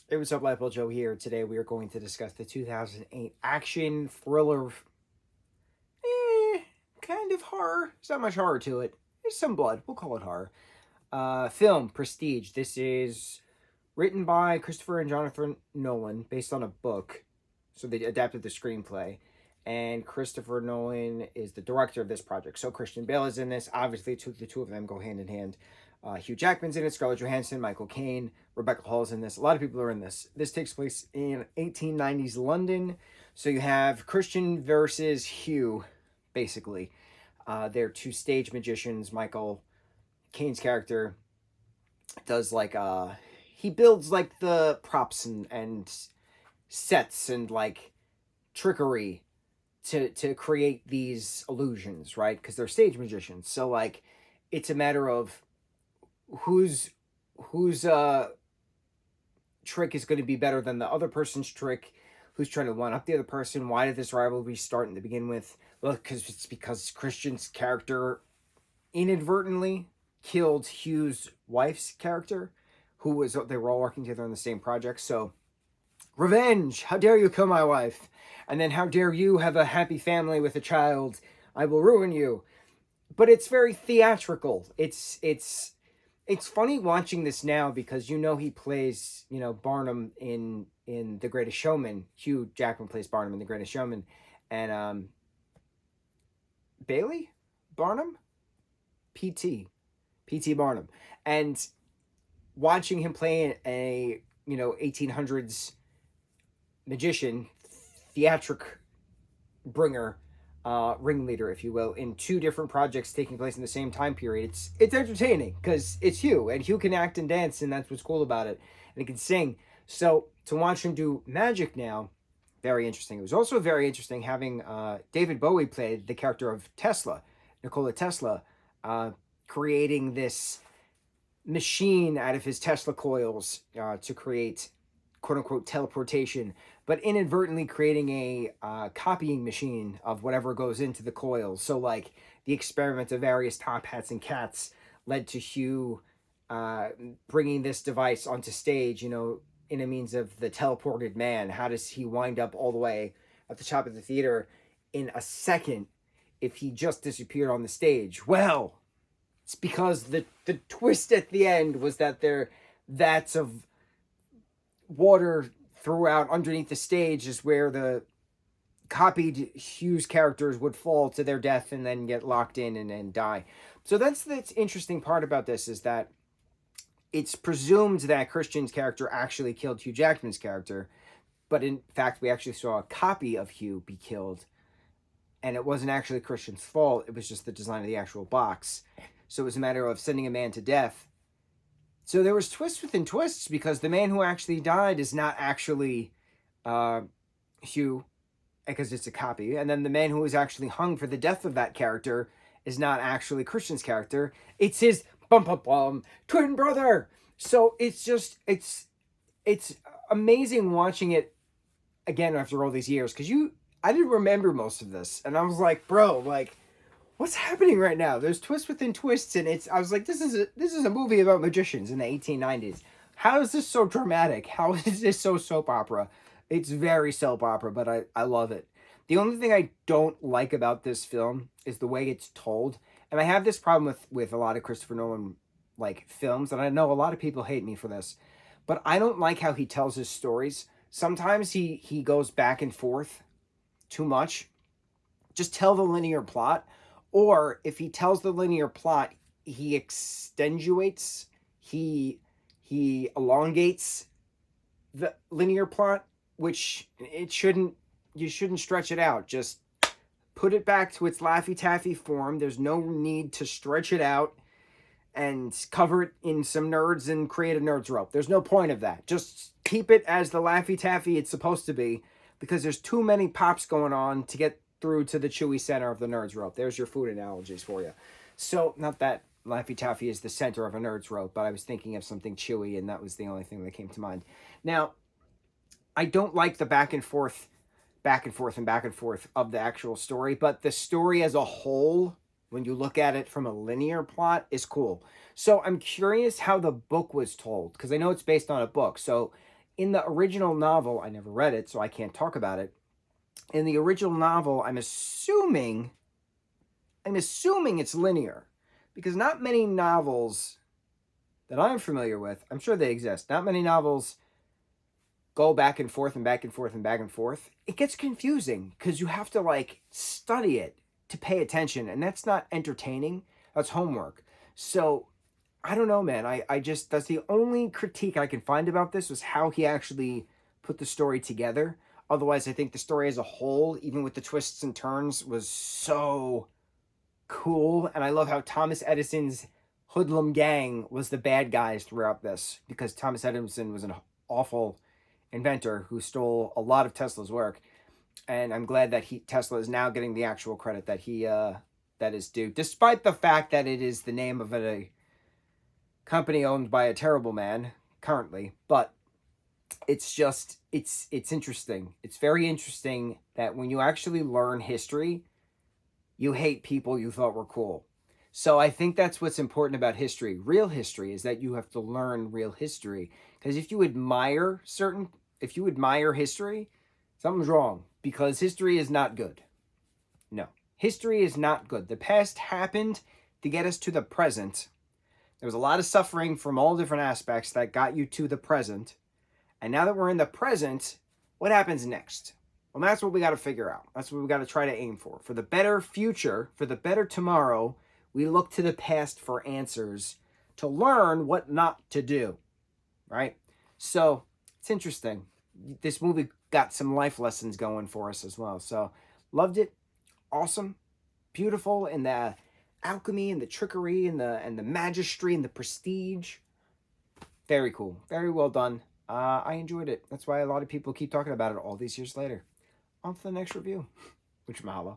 Hey, what's up, lightboltjoe here. Today we are going to discuss the 2008 action thriller, eh, kind of horror. There's not much horror to it. There's some blood. We'll call it horror. Film, Prestige. This is written by Christopher and Jonathan Nolan, based on a book. So they adapted the screenplay. And Christopher Nolan is the director of this project. So Christian Bale is in this. Obviously, the two of them go hand in hand. Hugh Jackman's in it, Scarlett Johansson, Michael Caine, Rebecca Hall's in this. A lot of people are in this. This takes place in 1890s London. So you have Christian versus Hugh, basically. They're two stage magicians. Michael Caine's character does he builds like the props and sets and like trickery to create these illusions, right? Because they're stage magicians. So like it's a matter of whose trick is going to be better than the other person's trick, who's trying to one up the other person. Why did this rivalry start to begin with? Well, because Christian's character inadvertently killed Hugh's wife's character, they were all working together on the same project. So revenge, how dare you kill my wife, and then how dare you have a happy family with a child, I will ruin you. But it's very theatrical. It's funny watching this now because he plays Barnum in The Greatest Showman. Hugh Jackman plays Barnum in The Greatest Showman, and Bailey Barnum, PT Barnum, and watching him play a 1800s magician, theatric bringer, ringleader, if you will, in two different projects taking place in the same time period. It's entertaining because it's Hugh, and Hugh can act and dance, and that's what's cool about it. And he can sing. So to watch him do magic now, very interesting. It was also very interesting having David Bowie play the character of Tesla, Nikola Tesla, creating this machine out of his Tesla coils to create quote-unquote teleportation, but inadvertently creating a copying machine of whatever goes into the coils. So like the experiment of various top hats and cats led to Hugh bringing this device onto stage, in a means of the teleported man. How does he wind up all the way at the top of the theater in a second if he just disappeared on the stage? Well, it's because the twist at the end was that that's of water throughout underneath the stage is where the copied Hughes characters would fall to their death and then get locked in and die. So that's the interesting part about this, is that it's presumed that Christian's character actually killed Hugh Jackman's character, but in fact we actually saw a copy of Hugh be killed, and it wasn't actually Christian's fault. It was just the design of the actual box. So it was a matter of sending a man to death. So there was twists within twists, because the man who actually died is not actually Hugh, because it's a copy. And then the man who was actually hung for the death of that character is not actually Christian's character. It's his twin brother. So it's amazing watching it again after all these years, because I didn't remember most of this, and I was like, bro, like, what's happening right now? There's twists within twists, and I was like, this is a movie about magicians in the 1890s. How is this so dramatic? How is this so soap opera? It's very soap opera, but I love it. The only thing I don't like about this film is the way it's told. And I have this problem with a lot of Christopher Nolan films, and I know a lot of people hate me for this, but I don't like how he tells his stories. Sometimes he goes back and forth too much. Just tell the linear plot. Or if he tells the linear plot, he extenuates, he elongates the linear plot, which you shouldn't stretch it out. Just put it back to its Laffy Taffy form. There's no need to stretch it out and cover it in some nerds and create a nerd's rope. There's no point of that. Just keep it as the Laffy Taffy it's supposed to be, because there's too many pops going on to get through to the chewy center of the nerd's rope. There's your food analogies for you. So, not that Laffy Taffy is the center of a nerd's rope, but I was thinking of something chewy, and that was the only thing that came to mind. Now, I don't like the back and forth of the actual story, but the story as a whole, when you look at it from a linear plot, is cool. So I'm curious how the book was told, because I know it's based on a book. So in the original novel, I never read it, so I can't talk about it. In the original novel, I'm assuming it's linear, because not many novels that I'm familiar with, I'm sure they exist, not many novels go back and forth and back and forth and back and forth. It gets confusing because you have to like study it to pay attention, and that's not entertaining. That's homework. So I don't know, man. I just, that's the only critique I can find about this, was how he actually put the story together. Otherwise, I think the story as a whole, even with the twists and turns, was so cool. And I love how Thomas Edison's hoodlum gang was the bad guys throughout this, because Thomas Edison was an awful inventor who stole a lot of Tesla's work. And I'm glad that Tesla is now getting the actual credit that that is due, despite the fact that it is the name of a company owned by a terrible man currently. But it's just, it's interesting. It's very interesting that when you actually learn history, you hate people you thought were cool. So I think that's what's important about history. Real history is that you have to learn real history. Because if you admire history, something's wrong. Because history is not good. No. History is not good. The past happened to get us to the present. There was a lot of suffering from all different aspects that got you to the present. And now that we're in the present, what happens next? Well, that's what we got to figure out. That's what we got to try to aim for. For the better future, for the better tomorrow, we look to the past for answers to learn what not to do, right? So it's interesting. This movie got some life lessons going for us as well. So loved it. Awesome. Beautiful. And the alchemy and the trickery and the magistry and the prestige. Very cool. Very well done. I enjoyed it. That's why a lot of people keep talking about it all these years later. On to the next review. Mucho mahalo.